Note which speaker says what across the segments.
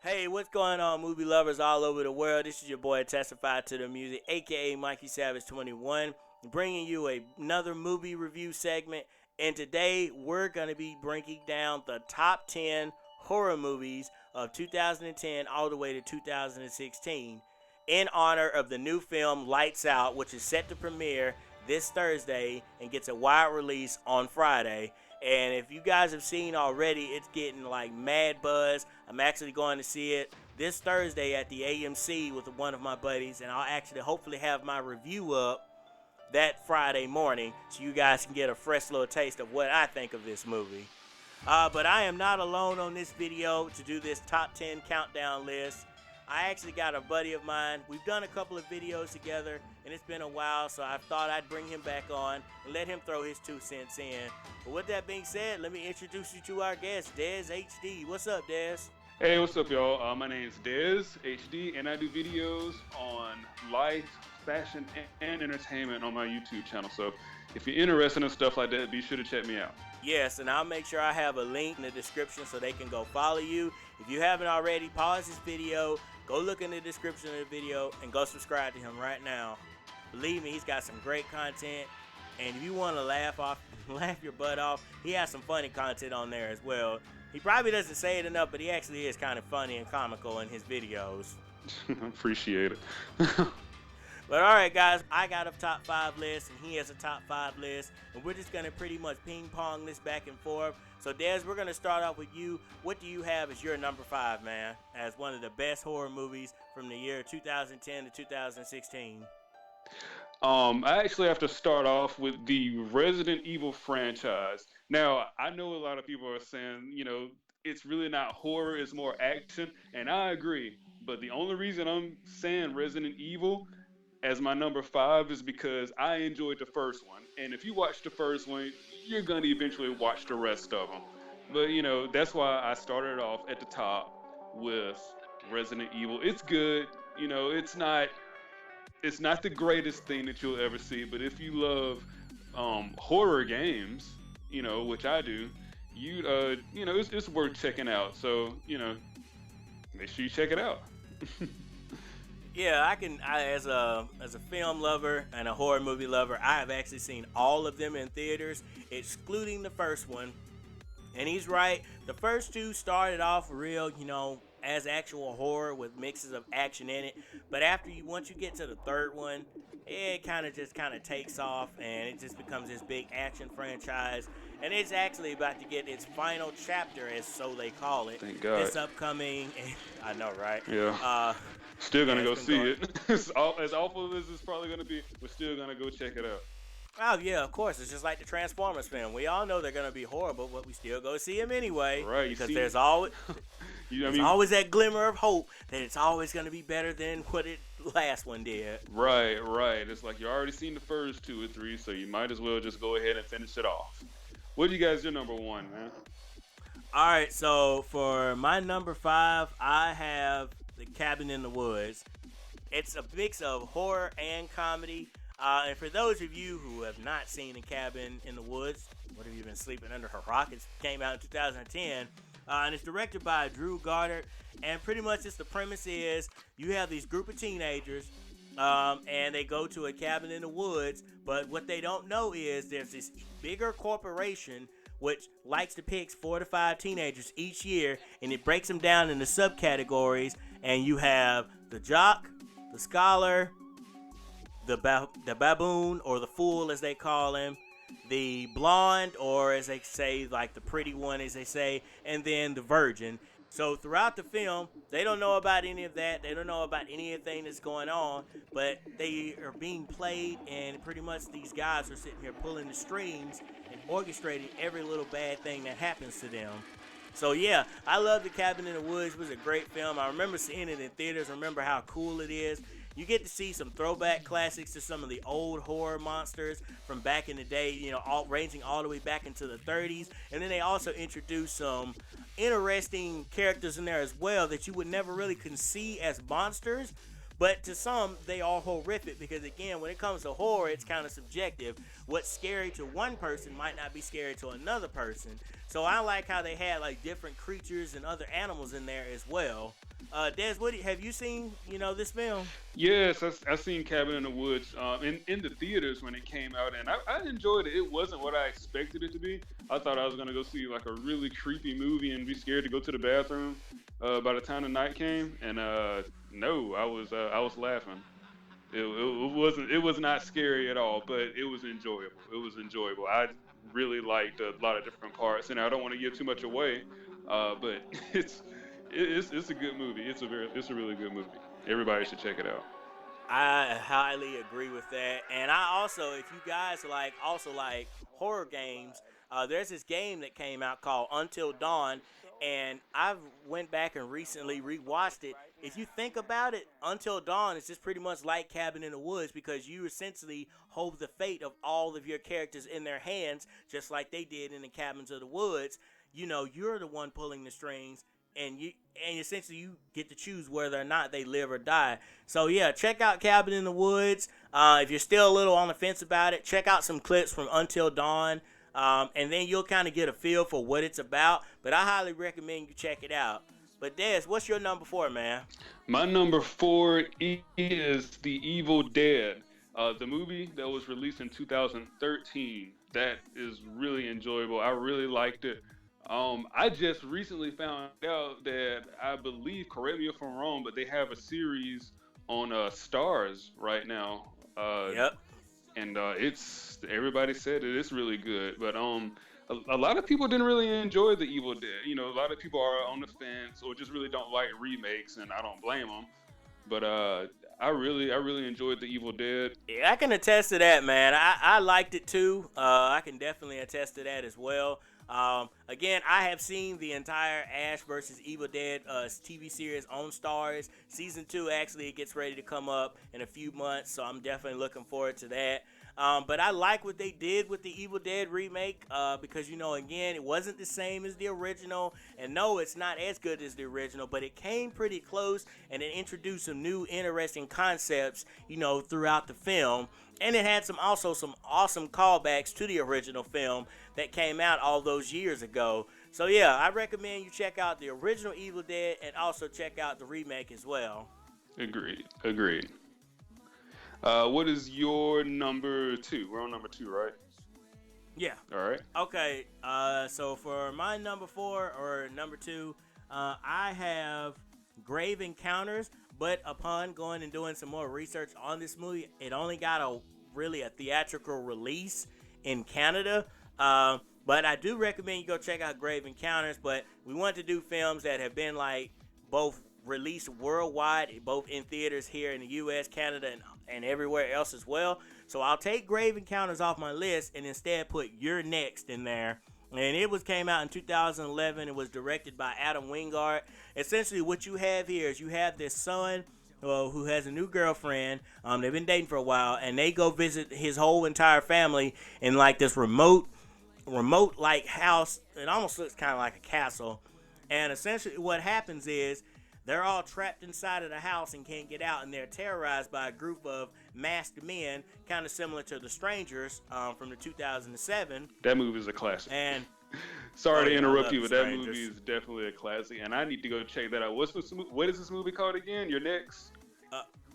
Speaker 1: Hey, what's going on, movie lovers all over the world? This is your boy Testify to the Music, aka Mikey Savage 21, bringing you another movie review segment. And today we're going to be breaking down the top 10 horror movies of 2010 all the way to 2016 in honor of the new film Lights Out, which is set to premiere this Thursday and gets a wide release on Friday. And if you guys have seen already, it's getting like mad buzz. I'm actually going to see it this Thursday at the AMC with one of my buddies, and I'll actually hopefully have my review up that Friday morning so you guys can get a fresh little taste of what I think of this movie. But I am not alone on this video to do this top 10 countdown list. I actually got a buddy of mine. We've done a couple of videos together, and it's been a while, so I thought I'd bring him back on and let him throw his 2 cents in. But with that being said, let me introduce you to our guest, Dez HD. What's up, Dez?
Speaker 2: Hey, what's up, y'all? My name is Dez HD, and I do videos on life, fashion, and entertainment on my YouTube channel. So if you're interested in stuff like that, be sure to check me out.
Speaker 1: Yes, and I'll make sure I have a link in the description so they can go follow you. If you haven't already, pause this video, go look in the description of the video, and go subscribe to him right now. Believe me, he's got some great content, and if you want to laugh your butt off, he has some funny content on there as well. He probably doesn't say it enough, but he actually is kind of funny and comical in his videos.
Speaker 2: Appreciate it.
Speaker 1: But alright guys, I got a top 5 list and he has a top 5 list, and we're just going to pretty much ping pong this back and forth. So Dez, we're going to start off with you. What do you have as your number 5, man, as one of the best horror movies from the year 2010 to 2016?
Speaker 2: I actually have to start off with the Resident Evil franchise. Now, I know a lot of people are saying, it's really not horror, it's more action, and I agree. But the only reason I'm saying Resident Evil as my number 5 is because I enjoyed the first one. And if you watch the first one, you're going to eventually watch the rest of them. But, that's why I started off at the top with Resident Evil. It's good. It's not the greatest thing that you'll ever see, but if you love horror games, which I do, it's worth checking out. So, make sure you check it out.
Speaker 1: Yeah, I as a film lover and a horror movie lover, I have actually seen all of them in theaters, excluding the first one. And he's right. The first 2 started off real, as actual horror with mixes of action in it. But once you get to the third one, it kind of takes off, and it just becomes this big action franchise. And it's actually about to get its final chapter, as so they call it.
Speaker 2: Thank God.
Speaker 1: This upcoming, I know, right?
Speaker 2: Yeah. Still gonna go see it. As awful as it's probably gonna be, we're still gonna go check it out.
Speaker 1: Oh yeah, of course. It's just like the Transformers film. We all know they're gonna be horrible, but we still go see them anyway.
Speaker 2: Right.
Speaker 1: Because there's always always that glimmer of hope that it's always gonna be better than what it last one did.
Speaker 2: Right. It's like you already seen the first 2 or 3, so you might as well just go ahead and finish it off. What do you guys your number 1, man?
Speaker 1: All right. So for my number 5, I have The Cabin in the Woods. It's a mix of horror and comedy. And for those of you who have not seen The Cabin in the Woods, what have you been sleeping under a rock? It came out in 2010, and it's directed by Drew Goddard. And pretty much just the premise is you have these group of teenagers, and they go to a cabin in the woods. But what they don't know is there's this bigger corporation which likes to pick 4 to 5 teenagers each year, and it breaks them down into subcategories. And you have the jock, the scholar, the baboon, or the fool as they call him, the blonde, or as they say, like the pretty one as they say, and then the virgin. So throughout the film, they don't know about any of that. They don't know about anything that's going on, but they are being played, and pretty much these guys are sitting here pulling the strings and orchestrating every little bad thing that happens to them. So yeah, I love The Cabin in the Woods. It was a great film. I remember seeing it in theaters. I remember how cool it is. You get to see some throwback classics to some of the old horror monsters from back in the day, ranging all the way back into the 30s. And then they also introduced some interesting characters in there as well that you would never really see as monsters. But to some, they are horrific because, again, when it comes to horror, it's kind of subjective. What's scary to one person might not be scary to another person. So I like how they had, like, different creatures and other animals in there as well. Des, have you seen this film?
Speaker 2: Yes, I seen Cabin in the Woods in the theaters when it came out, and I enjoyed it. It wasn't what I expected it to be. I thought I was gonna go see like a really creepy movie and be scared to go to the bathroom by the time the night came, and no, I was laughing. It wasn't it was not scary at all, but it was enjoyable. It was enjoyable. I really liked a lot of different parts, and I don't want to give too much away, but it's a good movie. It's a really good movie. Everybody should check it out.
Speaker 1: I highly agree with that. And I also, if you guys like horror games, there's this game that came out called Until Dawn, and I've went back and recently rewatched it. If you think about it, Until Dawn is just pretty much like Cabin in the Woods because you essentially hold the fate of all of your characters in their hands, just like they did in the Cabins of the Woods. You're the one pulling the strings, and essentially you get to choose whether or not they live or die. So yeah, check out Cabin in the Woods. If you're still a little on the fence about it, check out some clips from Until Dawn, and then you'll kind of get a feel for what it's about. But I highly recommend you check it out. But Des, what's your number four, man?
Speaker 2: My number four is The Evil Dead, the movie that was released in 2013. That is really enjoyable. I really liked it. I just recently found out that I believe, correct me if I'm wrong, but they have a series on Stars right now.
Speaker 1: Yep.
Speaker 2: And it's everybody said it. It's really good, but a lot of people didn't really enjoy The Evil Dead. You know, a lot of people are on the fence or just really don't like remakes, and I don't blame them. But I really enjoyed The Evil Dead.
Speaker 1: Yeah, I can attest to that, man. I liked it too. I can definitely attest to that as well. Again, I have seen the entire Ash versus Evil Dead TV series on Stars. Season 2 actually it gets ready to come up in a few months, so I'm definitely looking forward to that. But I like what they did with the Evil Dead remake because, again, it wasn't the same as the original. And no, it's not as good as the original, but it came pretty close and it introduced some new interesting concepts, throughout the film. And it had some awesome callbacks to the original film that came out all those years ago. So yeah, I recommend you check out the original Evil Dead and also check out the remake as well.
Speaker 2: Agreed. Agreed. What is your number two? We're on number two, right?
Speaker 1: Yeah.
Speaker 2: All right.
Speaker 1: Okay. So for my number four or number two, I have Grave Encounters. But upon going and doing some more research on this movie, it only got a theatrical release in Canada. But I do recommend you go check out Grave Encounters. But we want to do films that have been like both released worldwide, both in theaters here in the U.S., Canada, and everywhere else as well. So I'll take Grave Encounters off my list and instead put You're Next in there. And it came out in 2011. It was directed by Adam Wingard. Essentially, what you have here is you have this son who has a new girlfriend. They've been dating for a while, and they go visit his whole entire family in like this remote like house. It almost looks kind of like a castle. And essentially, what happens is they're all trapped inside of the house and can't get out, and they're terrorized by a group of masked men, kind of similar to The Strangers from the 2007.
Speaker 2: That movie is a classic.
Speaker 1: And
Speaker 2: sorry to
Speaker 1: yeah,
Speaker 2: interrupt you, but that movie is definitely a classic, and I need to go check that out. What is this movie called again? You're Next.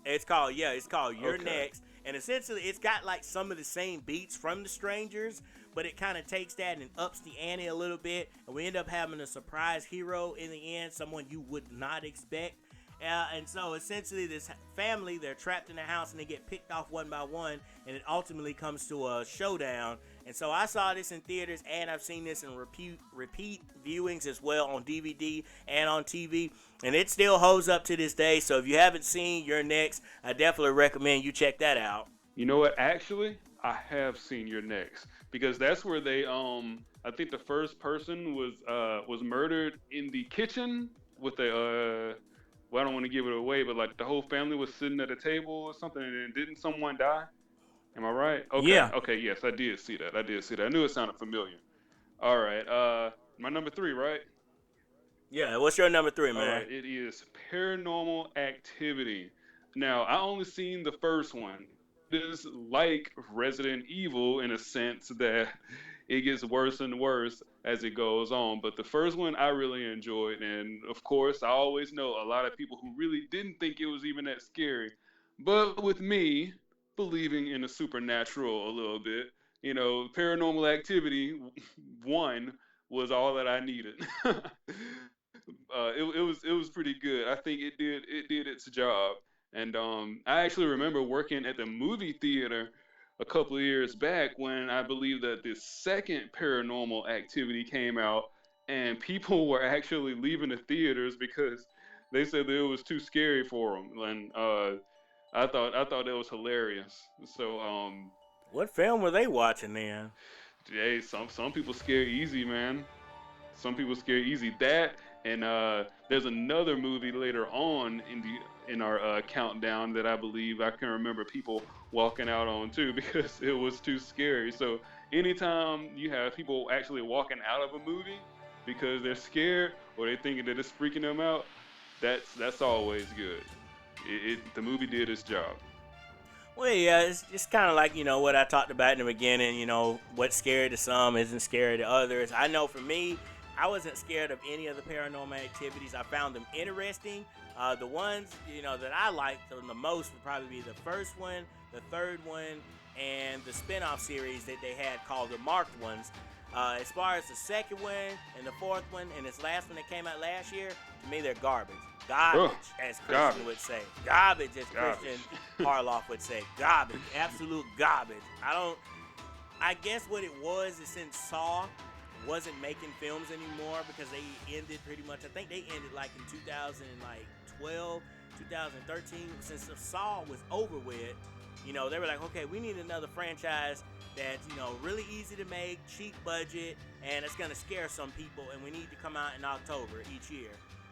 Speaker 1: It's called You're Next, and essentially it's got like some of the same beats from The Strangers, but it kind of takes that and ups the ante a little bit, and we end up having a surprise hero in the end, someone you would not expect. And so essentially this family, they're trapped in a house and they get picked off one by one, and it ultimately comes to a showdown. And so I saw this in theaters, and I've seen this in repeat viewings as well on DVD and on TV, and it still holds up to this day. So if you haven't seen You're Next, I definitely recommend you check that out.
Speaker 2: You know what? Actually, I have seen You're Next because that's where they I think the first person was murdered in the kitchen with a well, I don't want to give it away, but like the whole family was sitting at a table or something, and then didn't someone die? Am I right? Okay.
Speaker 1: Yeah.
Speaker 2: Okay. Yes, I did see that. I knew it sounded familiar. All right. My number three, right?
Speaker 1: Yeah. What's your number three, man?
Speaker 2: All right. It is Paranormal Activity. Now, I only seen the first one. It is like Resident Evil in a sense that it gets worse and worse as it goes on. But the first one I really enjoyed, and of course, I always know a lot of people who really didn't think it was even that scary. But with me, believing in the supernatural a little bit, Paranormal Activity one was all that I needed. It was pretty good. I think it did its job. And I actually remember working at the movie theater a couple of years back when I believe that the second Paranormal Activity came out, and people were actually leaving the theaters because they said that it was too scary for them. And I thought that was hilarious. So
Speaker 1: What film were they watching then?
Speaker 2: hey, some people scare easy, man. Some people scare easy. That and there's another movie later on in our countdown that I believe I can remember people walking out on too because it was too scary. So anytime you have people actually walking out of a movie because they're scared or they thinking that it's freaking them out, that's always good. The movie did its job.
Speaker 1: Well, yeah, it's kind of like, what I talked about in the beginning, what's scary to some isn't scary to others. I know for me, I wasn't scared of any of the paranormal activities. I found them interesting. The ones, that I liked the most would probably be the first one, the third one, and the spin-off series that they had called the Marked Ones. As far as the second one and the fourth one and this last one that came out last year, to me, they're garbage. Garbage, as Christian
Speaker 2: Garbage.
Speaker 1: would say. Garbage, as
Speaker 2: Garbage.
Speaker 1: Christian Harloff would say. Garbage. Absolute garbage. I guess what it was is since Saw wasn't making films anymore because they ended pretty much, I think they ended like in 2012, 2013. Since the Saw was over with, they were like, okay, we need another franchise that's, really easy to make, cheap budget, and it's going to scare some people, and we need to come out in October each year.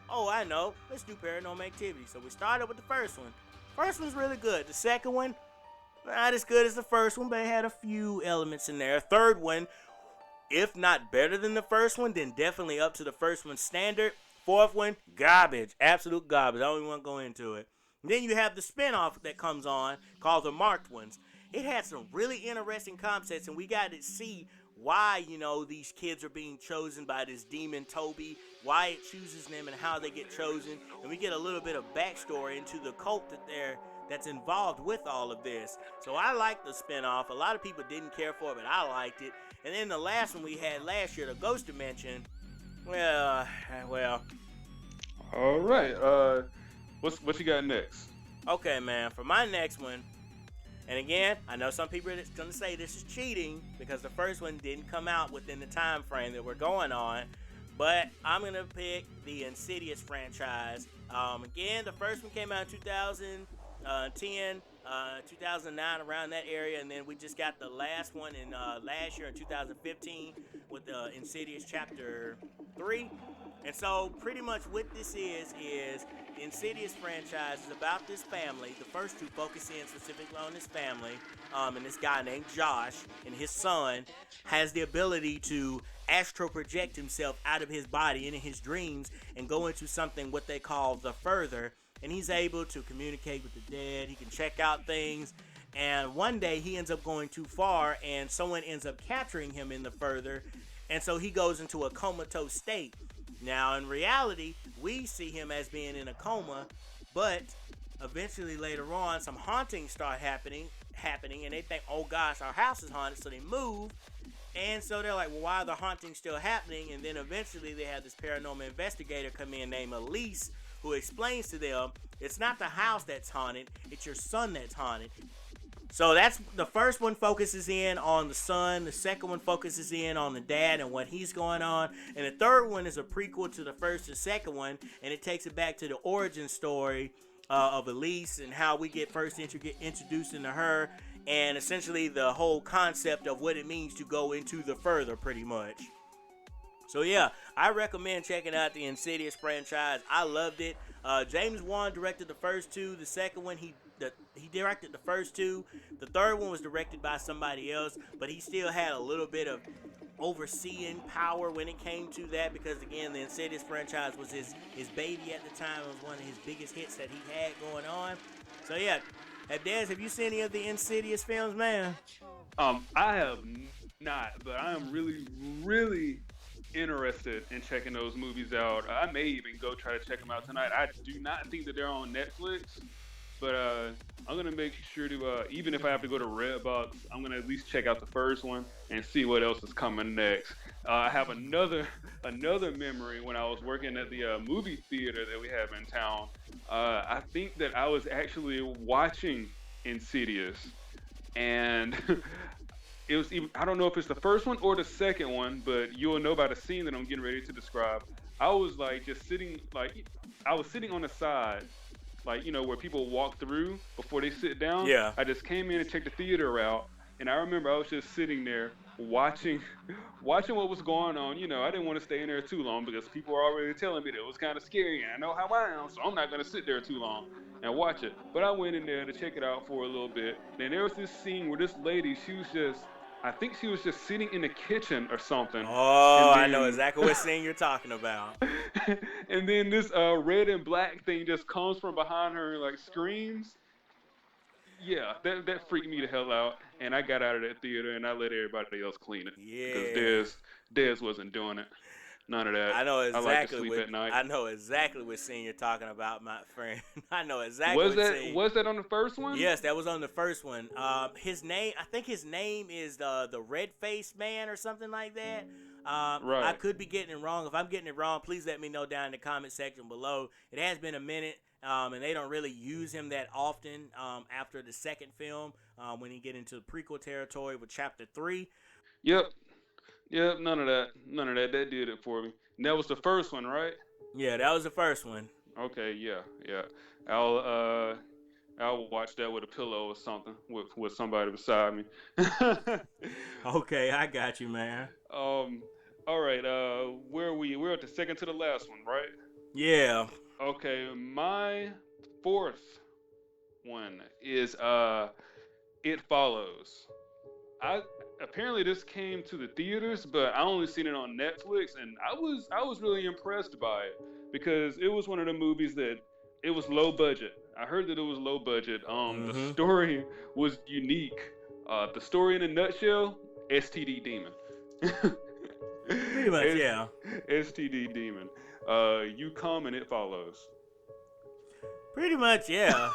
Speaker 1: Oh, I know. Let's do Paranormal Activity. So we started with the first one. First one's really good. The second one, not as good as the first one, but it had a few elements in there. Third one, if not better than the first one, then definitely up to the first one's standard. Fourth one, garbage. Absolute garbage. I don't even want to go into it. And then you have the spinoff that comes on called The Marked Ones. It had some really interesting concepts, and we got to see why, these kids are being chosen by this demon Toby, why it chooses them and how they get chosen. And we get a little bit of backstory into the cult that's involved with all of this. So I liked the spinoff. A lot of people didn't care for it, but I liked it. And then the last one we had last year, the Ghost Dimension, well.
Speaker 2: All right. What you got next?
Speaker 1: Okay, man, for my next one, and again, I know some people are going to say this is cheating because the first one didn't come out within the time frame that we're going on, but I'm going to pick the Insidious franchise. Again, the first one came out in 2010, 2009, around that area, and then we just got the last one in last year in 2015 with Insidious Chapter 3. And so pretty much what this is the Insidious franchise is about this family. The first two focus in specifically on this family, and this guy named Josh and his son has the ability to astral project himself out of his body into his dreams and go into something what they call the further, and he's able to communicate with the dead. He can check out things, and one day he ends up going too far and someone ends up capturing him in the further, and so he goes into a comatose state. Now, in reality, we see him as being in a coma, but eventually later on, some hauntings start happening, and they think, oh gosh, our house is haunted, so they move, and so they're like, well, why are the hauntings still happening? And then eventually they have this paranormal investigator come in named Ellis, who explains to them, it's not the house that's haunted, it's your son that's haunted. So that's the first one focuses in on the son, the second one focuses in on the dad and what he's going on, and the third one is a prequel to the first and second one, and it takes it back to the origin story of Elise and how we get first introduced into her, and essentially the whole concept of what it means to go into the further, pretty much. So yeah, I recommend checking out the Insidious franchise. I loved it. James Wan directed the first two. The second one, he directed the first two. The third one was directed by somebody else, but he still had a little bit of overseeing power when it came to that, because again, the Insidious franchise was his baby at the time. It was one of his biggest hits that he had going on. So yeah, Dez, have you seen any of the Insidious films, man?
Speaker 2: I have not, but I am really, really interested in checking those movies out. I may even go try to check them out tonight. I do not think that they're on Netflix, but I'm gonna make sure to even if I have to go to Redbox, I'm gonna at least check out the first one and see what else is coming next. I have another another memory when I was working at the movie theater that we have in town. I think that I was actually watching Insidious, and it was even, I don't know if it's the first one or the second one, but you'll know by the scene that I'm getting ready to describe. I was like just sitting like I was sitting on the side, like where people walk through before they sit down.
Speaker 1: Yeah.
Speaker 2: I just came in and checked the theater out, and I remember I was just sitting there watching watching what was going on. I didn't want to stay in there too long because people were already telling me that it was kind of scary, and I know how I am, so I'm not gonna sit there too long and watch it. But I went in there to check it out for a little bit. Then there was this scene where this lady, she was just, I think she was just sitting in the kitchen or something,
Speaker 1: Oh,
Speaker 2: and
Speaker 1: I know
Speaker 2: then
Speaker 1: exactly what scene you're talking about.
Speaker 2: and then this red and black thing just comes from behind her and like screams. Yeah, that freaked me the hell out, and I got out of that theater and I let everybody else clean it because
Speaker 1: Yeah.
Speaker 2: Dez wasn't doing it. None of that.
Speaker 1: I know
Speaker 2: I like to
Speaker 1: exactly
Speaker 2: sleep
Speaker 1: what
Speaker 2: at night.
Speaker 1: I know exactly what scene you're talking about, my friend. I know exactly
Speaker 2: Was
Speaker 1: what
Speaker 2: that
Speaker 1: scene.
Speaker 2: was that on the first one?
Speaker 1: Yes, that was on the first one. His name, I think his name is the Red Faced Man or something like that. I
Speaker 2: Right.
Speaker 1: could be getting it wrong. If I'm getting it wrong, please let me know down in the comment section below. It has been a minute, and they don't really use him that often after the second film when he get into prequel territory with Chapter 3.
Speaker 2: Yep. Yep. None of that. None of that. That did it for me. And that was the first one, right?
Speaker 1: Yeah, that was the first one.
Speaker 2: Okay. Yeah. Yeah. I'll uh I'll watch that with a pillow or something with somebody beside me.
Speaker 1: Okay, I got you, man.
Speaker 2: um. All right. Where are we? We're at the second to the last one, right?
Speaker 1: Yeah.
Speaker 2: Okay. My fourth one is It Follows. I apparently this came to the theaters, but I only seen it on Netflix, and I was really impressed by it because it was one of the movies that it was low budget. I heard that it was low budget. The
Speaker 1: Mm-hmm.
Speaker 2: story was unique. The story in a nutshell: STD Demon.
Speaker 1: Pretty much,
Speaker 2: S-
Speaker 1: yeah.
Speaker 2: STD Demon. You come and it follows.
Speaker 1: Pretty much, yeah.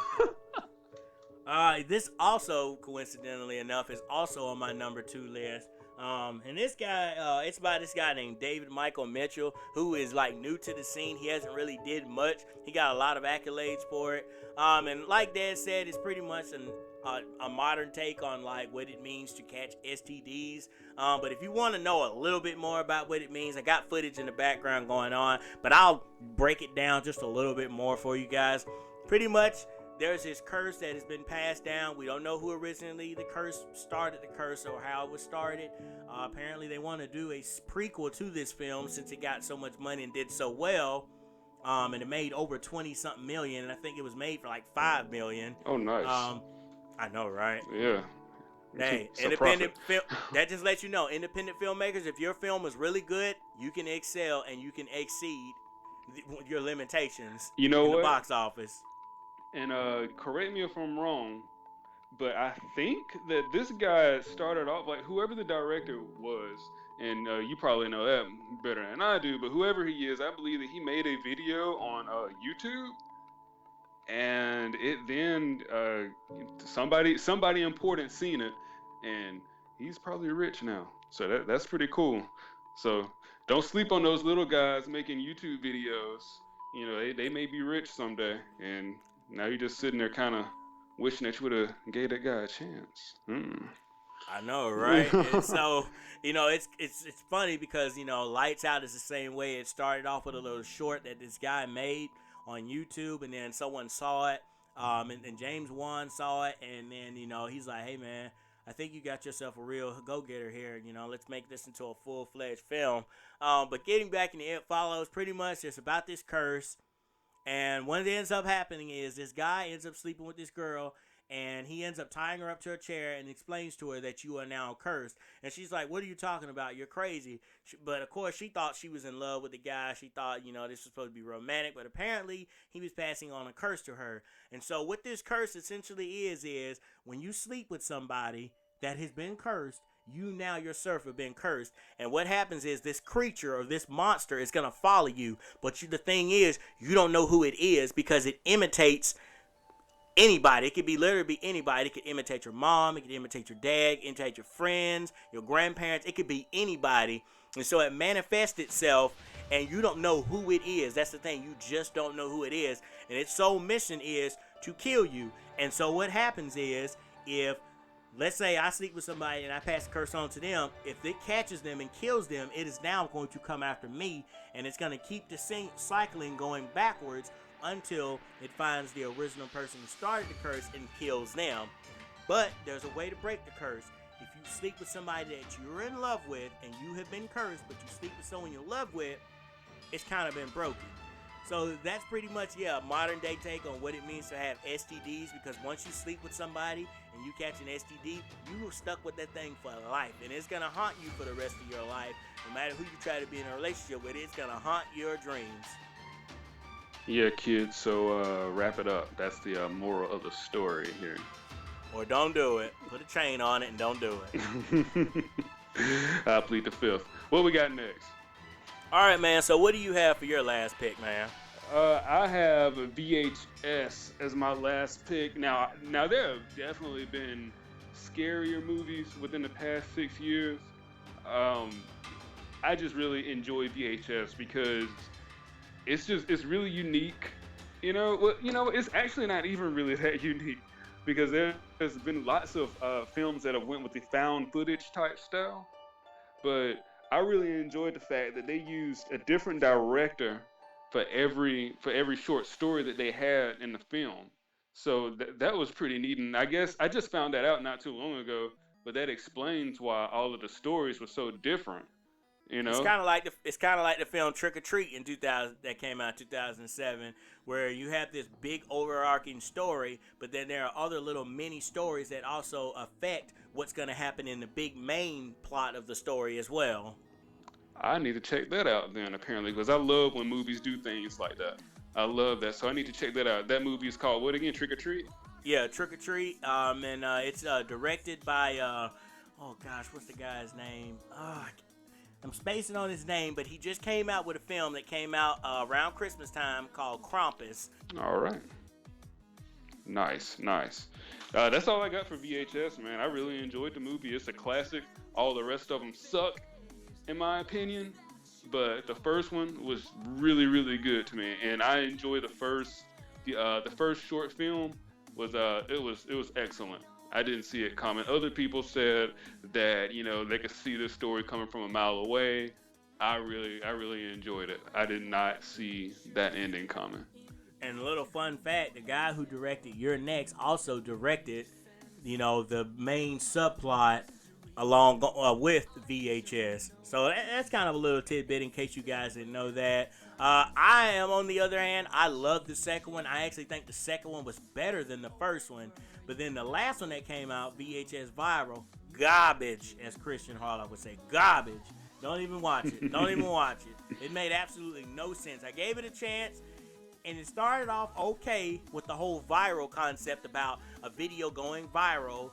Speaker 1: This also, coincidentally enough, is also on my number two list. And this guy, it's about this guy named David Michael Mitchell, who is like new to the scene. He hasn't really did much. He got a lot of accolades for it. And like Dad said, it's pretty much a modern take on like what it means to catch STDs. But if you want to know a little bit more about what it means, I got footage in the background going on, but I'll break it down just a little bit more for you guys. Pretty much, there's this curse that has been passed down. We don't know who originally the curse started the curse or how it was started. Apparently, they want to do a prequel to this film since it got so much money and did so well. And it made over 20 something million, and I think it was made for like 5 million.
Speaker 2: Oh, nice.
Speaker 1: I know, right?
Speaker 2: Yeah.
Speaker 1: Hey,
Speaker 2: It's a profit.
Speaker 1: independent film. That just lets you know, independent filmmakers. If your film is really good, you can excel and you can exceed your limitations
Speaker 2: You know
Speaker 1: in the
Speaker 2: what?
Speaker 1: box office.
Speaker 2: And correct me if I'm wrong, but I think that this guy started off like whoever the director was, and you probably know that better than I do. But whoever he is, I believe that he made a video on YouTube, and it then somebody important seen it, and he's probably rich now. So that's pretty cool. So don't sleep on those little guys making YouTube videos. They may be rich someday, and now you're just sitting there kind of wishing that you would have gave that guy a chance.
Speaker 1: I know, right? And so, it's funny because Lights Out is the same way. It started off with a little short that this guy made on YouTube, and then someone saw it, and James Wan saw it, and then he's like, "Hey, man, I think you got yourself a real go-getter here. Let's make this into a full-fledged film." But getting back into It Follows, pretty much it's about this curse. And what ends up happening is this guy ends up sleeping with this girl, and he ends up tying her up to a chair and explains to her that you are now cursed. And she's like, "What are you talking about? You're crazy." But of course, she thought she was in love with the guy. She thought, this was supposed to be romantic, but apparently he was passing on a curse to her. And so what this curse essentially is when you sleep with somebody that has been cursed, you now yourself have been cursed. And what happens is this creature or this monster is going to follow you. But the thing is, you don't know who it is because it imitates anybody. It could be literally be anybody. It could imitate your mom. It could imitate your dad. Imitate your friends, your grandparents. It could be anybody. And so it manifests itself, and you don't know who it is. That's the thing. You just don't know who it is. And its sole mission is to kill you. And so what happens is, if, let's say I sleep with somebody and I pass the curse on to them, if it catches them and kills them, it is now going to come after me. And it's going to keep the cycling going backwards until it finds the original person who started the curse and kills them. But there's a way to break the curse. If you sleep with somebody that you're in love with and you have been cursed, but you sleep with someone you're in love with, it's kind of been broken. So that's pretty much, a modern day take on what it means to have STDs, because once you sleep with somebody and you catch an STD, you are stuck with that thing for life. And it's going to haunt you for the rest of your life. No matter who you try to be in a relationship with, it's going to haunt your dreams.
Speaker 2: Yeah, kids, so wrap it up. That's the moral of the story here.
Speaker 1: Or don't do it. Put a chain on it and don't do it.
Speaker 2: I plead the fifth. What we got next?
Speaker 1: All right, man. So what do you have for your last pick, man?
Speaker 2: I have VHS as my last pick. Now there have definitely been scarier movies within the past 6 years. I just really enjoy VHS because it's really unique. It's actually not even really that unique, because there's been lots of films that have went with the found footage type style, but I really enjoyed the fact that they used a different director for every short story that they had in the film. So that was pretty neat, and I guess I just found that out not too long ago, but that explains why all of the stories were so different.
Speaker 1: It's kind of like the film Trick or Treat in 2000 that came out in 2007, where you have this big overarching story, but then there are other little mini stories that also affect what's going to happen in the big main plot of the story as well.
Speaker 2: I need to check that out then, apparently, because I love when movies do things like that. I love that, so I need to check that out. That movie is called what again? Trick or Treat?
Speaker 1: Yeah, Trick or Treat. And it's directed by oh gosh, what's the guy's name? I'm spacing on his name, but he just came out with a film that came out around Christmas time called Krampus.
Speaker 2: All right. Nice. That's all I got for VHS, man. I really enjoyed the movie. It's a classic. All the rest of them suck, in my opinion. But the first one was really, really good to me, and I enjoyed the first short film. It was excellent. I didn't see it coming. Other people said that they could see this story coming from a mile away. I really enjoyed it. I did not see that ending coming.
Speaker 1: And a little fun fact: the guy who directed You're Next also directed, the main subplot along with VHS. So that's kind of a little tidbit in case you guys didn't know that. I am, on the other hand, I love the second one. I actually think the second one was better than the first one. But then the last one that came out, VHS Viral, garbage, as Christian Harlow would say, garbage. Don't even watch it. Don't even watch it. It made absolutely no sense. I gave it a chance, and it started off okay with the whole viral concept about a video going viral.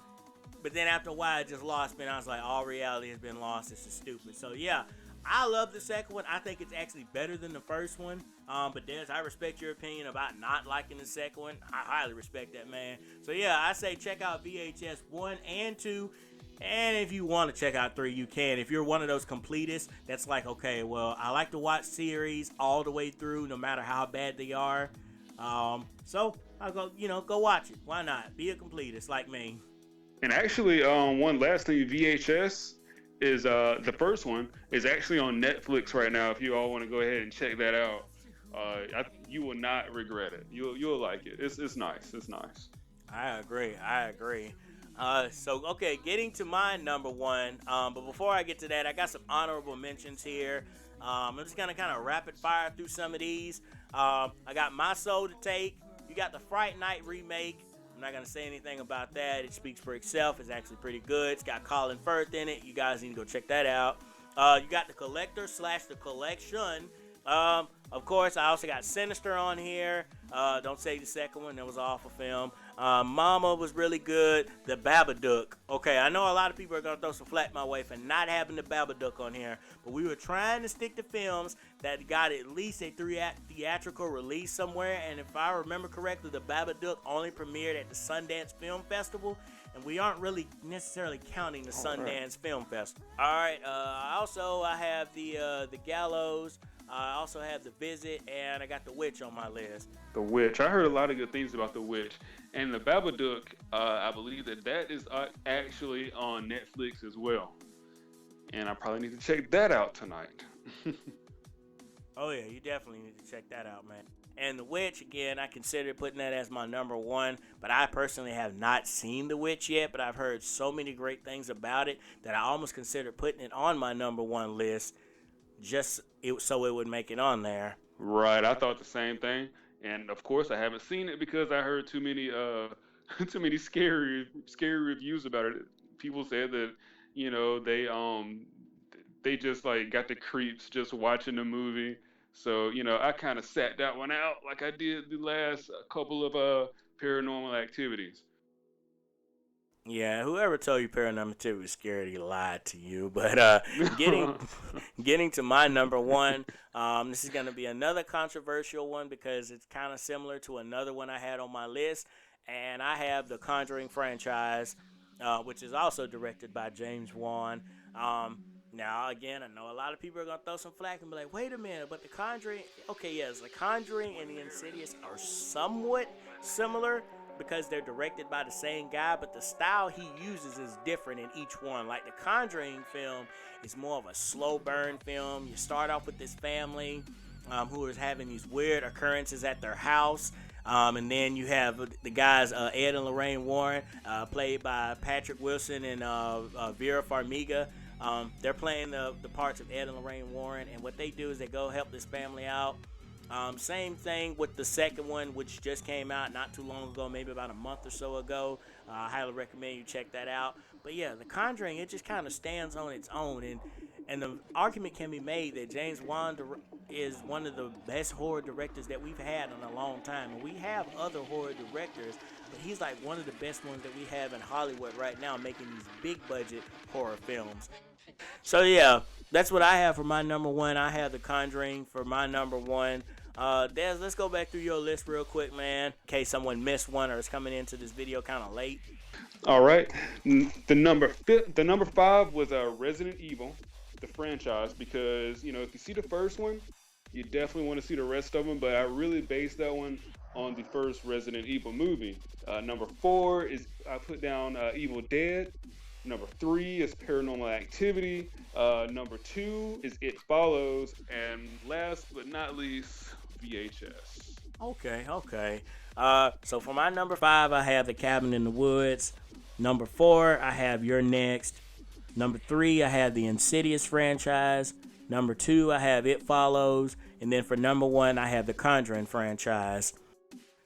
Speaker 1: But then after a while, it just lost me, and I was like, all reality has been lost. This is stupid. So, yeah, I love the second one. I think it's actually better than the first one. But Des, I respect your opinion about not liking the second one. I highly respect that, man. So, yeah, I say check out VHS 1 and 2. And if you want to check out 3, you can. If you're one of those completists that's like, okay, well, I like to watch series all the way through, no matter how bad they are. So I'll go watch it. Why not? Be a completist like me.
Speaker 2: And actually, one last thing, VHS is the first one is actually on Netflix right now. If you all want to go ahead and check that out, you will not regret it. You'll like it. It's nice. It's nice.
Speaker 1: I agree. Okay, getting to my number one. But before I get to that, I got some honorable mentions here. I'm just gonna kind of rapid fire through some of these. I got My Soul to Take. You got the Fright Night remake. I'm not going to say anything about that. It speaks for itself. It's actually pretty good. It's got Colin Firth in it. You guys need to go check that out. You got The Collector / The Collection. Of course, I also got Sinister on here. Don't say the second one; that was an awful film. Mama was really good. The Babadook. Okay, I know a lot of people are gonna throw some flack my way for not having the Babadook on here, but we were trying to stick to films that got at least a theatrical release somewhere. And if I remember correctly, the Babadook only premiered at the Sundance Film Festival, and we aren't really necessarily counting the Sundance Film Festival. All right. I have the Gallows. I also have The Visit, and I got The Witch on my list.
Speaker 2: The Witch. I heard a lot of good things about The Witch. And The Babadook, I believe that is actually on Netflix as well. And I probably need to check that out tonight.
Speaker 1: Oh, yeah, you definitely need to check that out, man. And The Witch, again, I consider putting that as my number one, but I personally have not seen The Witch yet, but I've heard so many great things about it that I almost consider putting it on my number one list so it would make it on there.
Speaker 2: Right, I thought the same thing, and of course I haven't seen it because I heard too many too many scary reviews about it. People said that they just like got the creeps just watching the movie. So I kind of sat that one out like I did the last couple of Paranormal Activities.
Speaker 1: Yeah, whoever told you Paranormal Activity was scary, he lied to you. But getting to my number one, this is going to be another controversial one because it's kind of similar to another one I had on my list. And I have the Conjuring franchise, which is also directed by James Wan. Now, again, I know a lot of people are going to throw some flack and be like, wait a minute, but the Conjuring, okay, yes, the Conjuring and the Insidious are somewhat similar, because they're directed by the same guy, but the style he uses is different in each one. Like the Conjuring film is more of a slow burn film. You start off with this family who is having these weird occurrences at their house. And then you have the guys, Ed and Lorraine Warren, played by Patrick Wilson and Vera Farmiga. They're playing the parts of Ed and Lorraine Warren, and what they do is they go help this family out. Same thing with the second one, which just came out not too long ago, maybe about a month or so ago. I highly recommend you check that out. But yeah, The Conjuring, it just kind of stands on its own. And the argument can be made that James Wan is one of the best horror directors that we've had in a long time. And we have other horror directors, but he's like one of the best ones that we have in Hollywood right now, making these big budget horror films. So yeah, that's what I have for my number one. I have The Conjuring for my number one. Des, let's go back through your list real quick, man, in case someone missed one or is coming into this video kind of late.
Speaker 2: All right, the number 5 was Resident Evil, the franchise, because if you see the first one, you definitely want to see the rest of them. But I really based that one on the first Resident Evil movie. Number 4 is I put down Evil Dead. Number 3 is Paranormal Activity. Number 2 is It Follows, and last but not least, VHS.
Speaker 1: Okay. So for my number 5, I have The Cabin in the Woods. Number 4, I have You're Next. Number 3, I have the Insidious franchise. Number 2, I have It Follows. And then for number 1, I have the Conjuring franchise.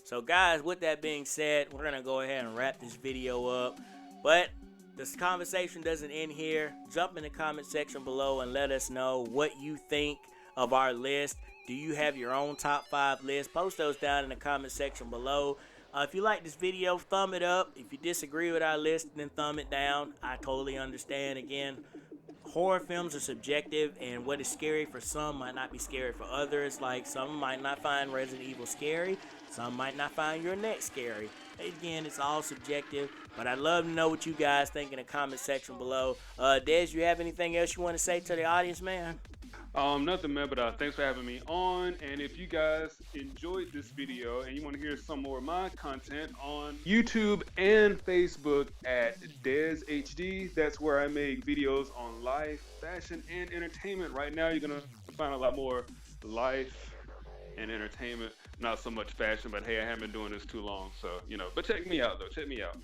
Speaker 1: So guys, with that being said, we're going to go ahead and wrap this video up. But this conversation doesn't end here. Jump in the comment section below and let us know what you think of our list. Do you have your own top 5 list? Post those down in the comment section below. If you like this video, thumb it up. If you disagree with our list, then thumb it down. I totally understand. Again, horror films are subjective, and what is scary for some might not be scary for others. Like, some might not find Resident Evil scary. Some might not find Your Next scary. Again, it's all subjective, but I'd love to know what you guys think in the comment section below. Des, you have anything else you want to say to the audience, man?
Speaker 2: Nothing, man, but thanks for having me on. And if you guys enjoyed this video and you want to hear some more of my content on YouTube and Facebook at DesHD, that's where I make videos on life, fashion, and entertainment. Right now, you're going to find a lot more life and entertainment, not so much fashion, but hey, I haven't been doing this too long, so, but check me out, though. Check me out.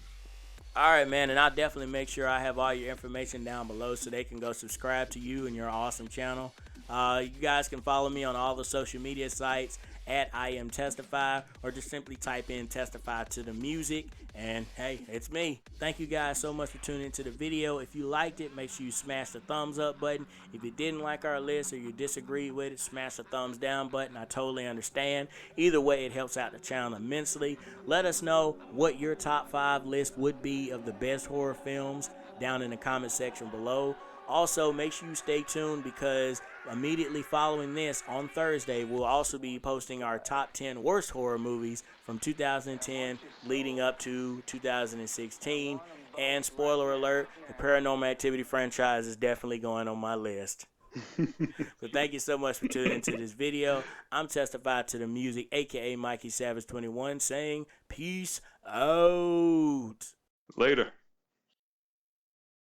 Speaker 1: All right, man, and I'll definitely make sure I have all your information down below so they can go subscribe to you and your awesome channel. You guys can follow me on all the social media sites at I Am Testify, or just simply type in Testify to the music. And hey, it's me. Thank you guys so much for tuning into the video. If you liked it, make sure you smash the thumbs up button. If you didn't like our list or you disagreed with it, smash the thumbs down button. I totally understand. Either way, it helps out the channel immensely. Let us know what your top 5 list would be of the best horror films down in the comment section below. Also, make sure you stay tuned, because immediately following this on Thursday, we'll also be posting our top 10 worst horror movies from 2010 leading up to 2016. And spoiler alert, the Paranormal Activity franchise is definitely going on my list. So thank you so much for tuning into this video. I'm Testified to the Music, aka Mikey Savage 21, saying peace out.
Speaker 2: Later.